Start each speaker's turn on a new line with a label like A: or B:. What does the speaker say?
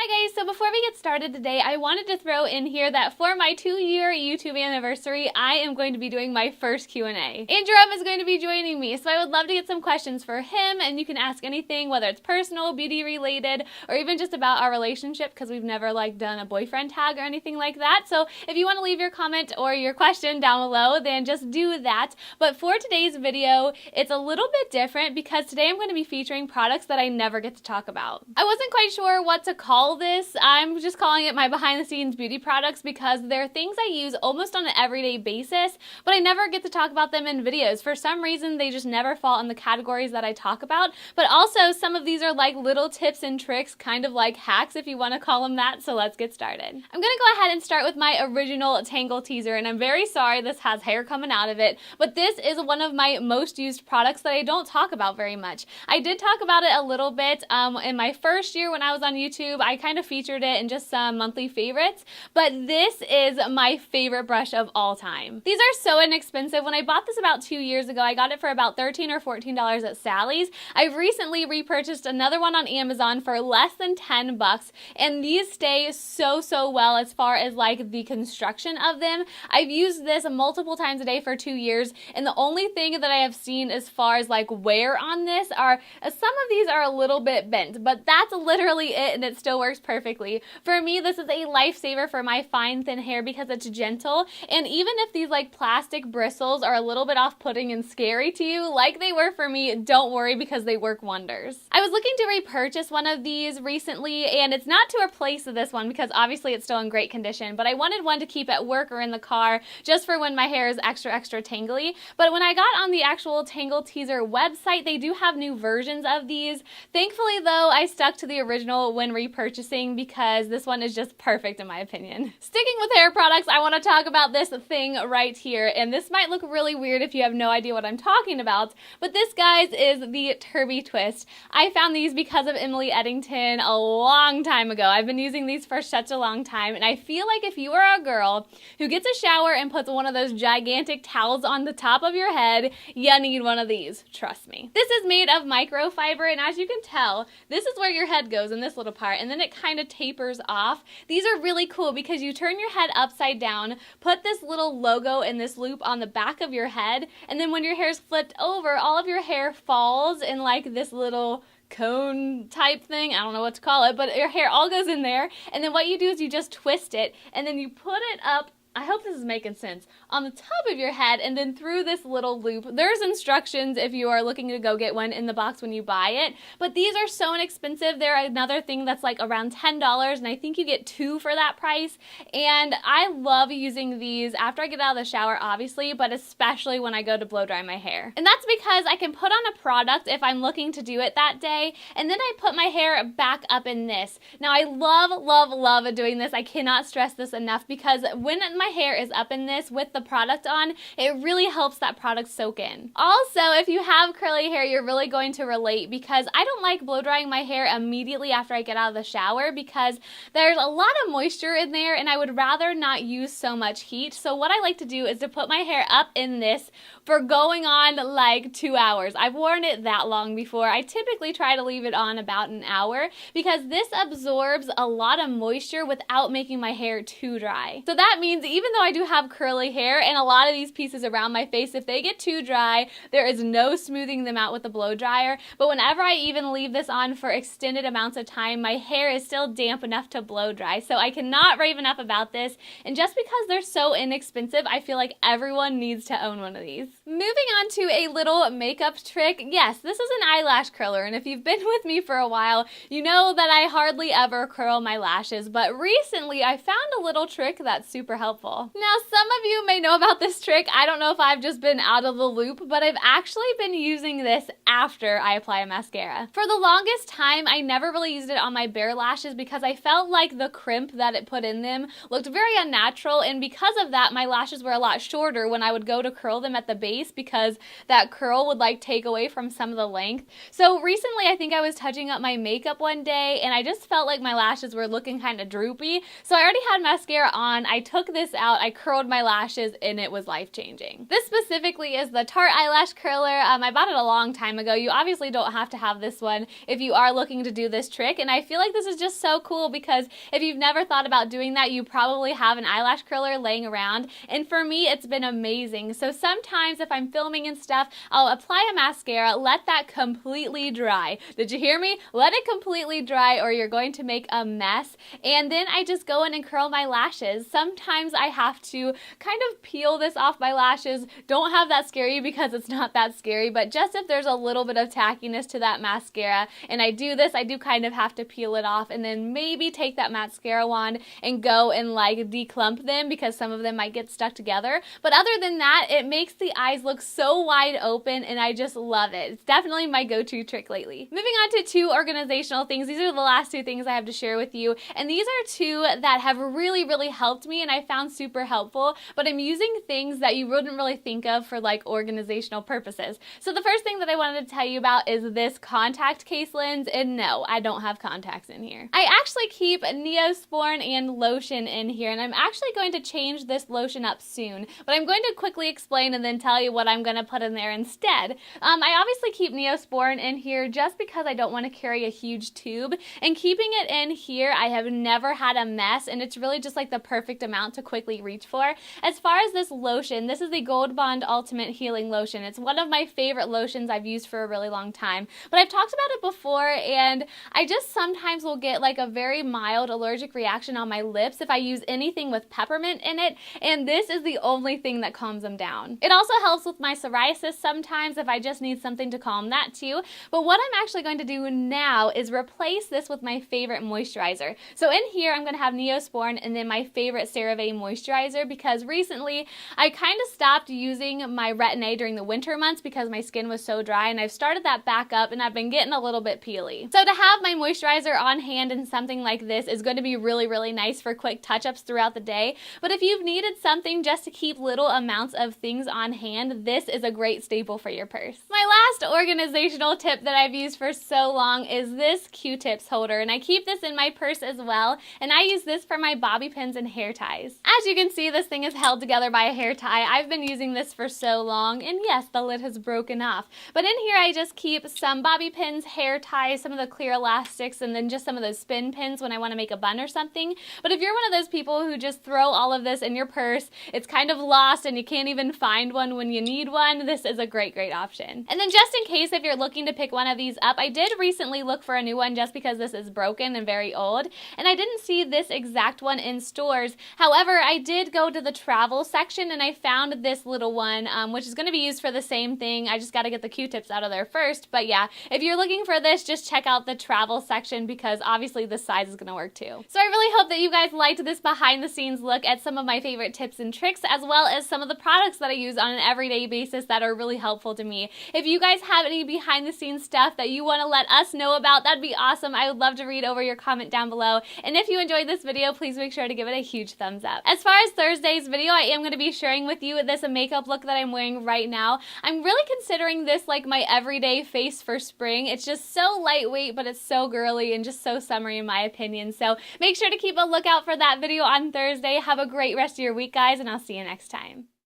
A: Hi guys, so before we get started today, I wanted to throw in here that for my 2-year YouTube anniversary, I am going to be doing my first Q&A. Andrew is going to be joining me, so I would love to get some questions for him, and you can ask anything, whether it's personal, beauty related, or even just about our relationship, because we've never done a boyfriend tag or anything like that. So if you want to leave your comment or your question down below, then just do that. But for today's video, it's a little bit different because today I'm going to be featuring products that I never get to talk about. I wasn't quite sure what to call this. I'm just calling it my behind the scenes beauty products because they're things I use almost on an everyday basis, but I never get to talk about them in videos. For some reason, they just never fall in the categories that I talk about, but also some of these are like little tips and tricks, kind of like hacks if you want to call them that, so let's get started. I'm gonna go ahead and start with my original Tangle Teaser, and I'm very sorry this has hair coming out of it, but this is one of my most used products that I don't talk about very much. I did talk about it a little bit in my first year when I was on YouTube. I kind of featured it in just some monthly favorites, but this is my favorite brush of all time. These are so inexpensive. When I bought this about 2 years ago, I got it for about $13 or $14 at Sally's. I've recently repurchased another one on Amazon for less than 10 bucks, and these stay so well as far as like the construction of them. I've used this multiple times a day for 2 years, and the only thing that I have seen as far as like wear on this are some of these are a little bit bent, but that's literally it, and it still works perfectly. For me, this is a lifesaver for my fine thin hair because it's gentle, and even if these like plastic bristles are a little bit off-putting and scary to you like they were for me, don't worry because they work wonders. I was looking to repurchase one of these recently, and it's not to replace this one because obviously it's still in great condition, but I wanted one to keep at work or in the car just for when my hair is extra tangly. But when I got on the actual Tangle Teaser website, they do have new versions of these. Thankfully though, I stuck to the original when repurchasing because this one is just perfect in my opinion. Sticking with hair products, I want to talk about this thing right here, and this might look really weird if you have no idea what I'm talking about, but this, guys, is the Turby Twist. I found these because of Emily Eddington a long time ago. I've been using these for such a long time, and I feel like if you are a girl who gets a shower and puts one of those gigantic towels on the top of your head, you need one of these, trust me. This is made of microfiber, and as you can tell, this is where your head goes in this little part, and then it kind of tapers off. These are really cool because you turn your head upside down, put this little logo in this loop on the back of your head, and then when your hair is flipped over, all of your hair falls in like this little cone type thing. I don't know what to call it, but your hair all goes in there, and then what you do is you just twist it, and then you put it up, I hope this is making sense, on the top of your head and then through this little loop. There's instructions if you are looking to go get one in the box when you buy it, but these are so inexpensive. They're another thing that's like around $10, and I think you get 2 for that price, and I love using these after I get out of the shower, obviously, but especially when I go to blow dry my hair. And that's because I can put on a product if I'm looking to do it that day, and then I put my hair back up in this. Now, I love doing this. I cannot stress this enough because when my hair is up in this with the product on, it really helps that product soak in. Also, if you have curly hair, you're really going to relate because I don't like blow drying my hair immediately after I get out of the shower because there's a lot of moisture in there, and I would rather not use so much heat. So what I like to do is to put my hair up in this for going on like 2 hours. I've worn it that long before. I typically try to leave it on about an hour because this absorbs a lot of moisture without making my hair too dry. So that means even though I do have curly hair and a lot of these pieces around my face, if they get too dry, there is no smoothing them out with the blow dryer. But whenever I even leave this on for extended amounts of time, my hair is still damp enough to blow dry. So I cannot rave enough about this. And just because they're so inexpensive, I feel like everyone needs to own one of these. Moving on to a little makeup trick. Yes, this is an eyelash curler, and if you've been with me for a while, you know that I hardly ever curl my lashes, but recently I found a little trick that's super helpful. Now, some of you may know about this trick. I don't know if I've just been out of the loop, but I've actually been using this after I apply a mascara. For the longest time, I never really used it on my bare lashes because I felt like the crimp that it put in them looked very unnatural, and because of that, my lashes were a lot shorter when I would go to curl them at the base because that curl would like take away from some of the length. So recently, I think I was touching up my makeup one day, and I just felt like my lashes were looking kind of droopy, so I already had mascara on. I took this this out, I curled my lashes, and it was life-changing. This specifically is the Tarte Eyelash Curler. I bought it a long time ago. You obviously don't have to have this one if you are looking to do this trick, and I feel like this is just so cool because if you've never thought about doing that, you probably have an eyelash curler laying around, and for me, it's been amazing. So sometimes if I'm filming and stuff, I'll apply a mascara, let that completely dry. Did you hear me? Let it completely dry or you're going to make a mess, and then I just go in and curl my lashes. Sometimes I have to kind of peel this off my lashes. Don't have that scary because it's not that scary, but just if there's a little bit of tackiness to that mascara and I do this, I do kind of have to peel it off and then maybe take that mascara wand and go and like declump them because some of them might get stuck together. But other than that, it makes the eyes look so wide open and I just love it. It's definitely my go-to trick lately. Moving on to two organizational things. These are the last two things I have to share with you, and these are two that have really helped me and I found super helpful, but I'm using things that you wouldn't really think of for like organizational purposes. So the first thing that I wanted to tell you about is this contact case lens, and no, I don't have contacts in here. I actually keep Neosporin and lotion in here, and I'm actually going to change this lotion up soon, but I'm going to quickly explain and then tell you what I'm going to put in there instead. I obviously keep Neosporin in here just because I don't want to carry a huge tube, and keeping it in here, I have never had a mess, and it's really just like the perfect amount to quickly reach for. As far as this lotion, this is the Gold Bond Ultimate Healing Lotion. It's one of my favorite lotions I've used for a really long time, but I've talked about it before, and I just sometimes will get like a very mild allergic reaction on my lips if I use anything with peppermint in it, and this is the only thing that calms them down. It also helps with my psoriasis sometimes if I just need something to calm that too, but what I'm actually going to do now is replace this with my favorite moisturizer. So in here, I'm going to have Neosporin and then my favorite CeraVe moisturizer because recently I kind of stopped using my Retin-A during the winter months because my skin was so dry, and I've started that back up and I've been getting a little bit peely. So to have my moisturizer on hand in something like this is going to be really nice for quick touch-ups throughout the day, but if you've needed something just to keep little amounts of things on hand, this is a great staple for your purse. My last organizational tip that I've used for so long is this Qtips holder, and I keep this in my purse as well, and I use this for my bobby pins and hair ties. As you can see, this thing is held together by a hair tie. I've been using this for so long, and yes, the lid has broken off, but in here I just keep some bobby pins, hair ties, some of the clear elastics, and then just some of those spin pins when I want to make a bun or something. But if you're one of those people who just throw all of this in your purse, it's kind of lost and you can't even find one when you need one, this is a great option. And then just in case if you're looking to pick one of these up, I did recently look for a new one just because this is broken and very old, and I didn't see this exact one in stores. However, I did go to the travel section and I found this little one, which is going to be used for the same thing. I just got to get the Q-tips out of there first, but yeah, if you're looking for this, just check out the travel section because obviously this size is going to work too. So I really hope that you guys liked this behind the scenes look at some of my favorite tips and tricks, as well as some of the products that I use on an everyday basis that are really helpful to me. If you guys have any behind the scenes stuff that you want to let us know about, that'd be awesome. I would love to read over your comment down below. And if you enjoyed this video, please make sure to give it a huge thumbs up. As far as Thursday's video, I am going to be sharing with you this makeup look that I'm wearing right now. I'm really considering this like my everyday face for spring. It's just so lightweight, but it's so girly and just so summery in my opinion. So make sure to keep a lookout for that video on Thursday. Have a great rest of your week, guys, and I'll see you next time.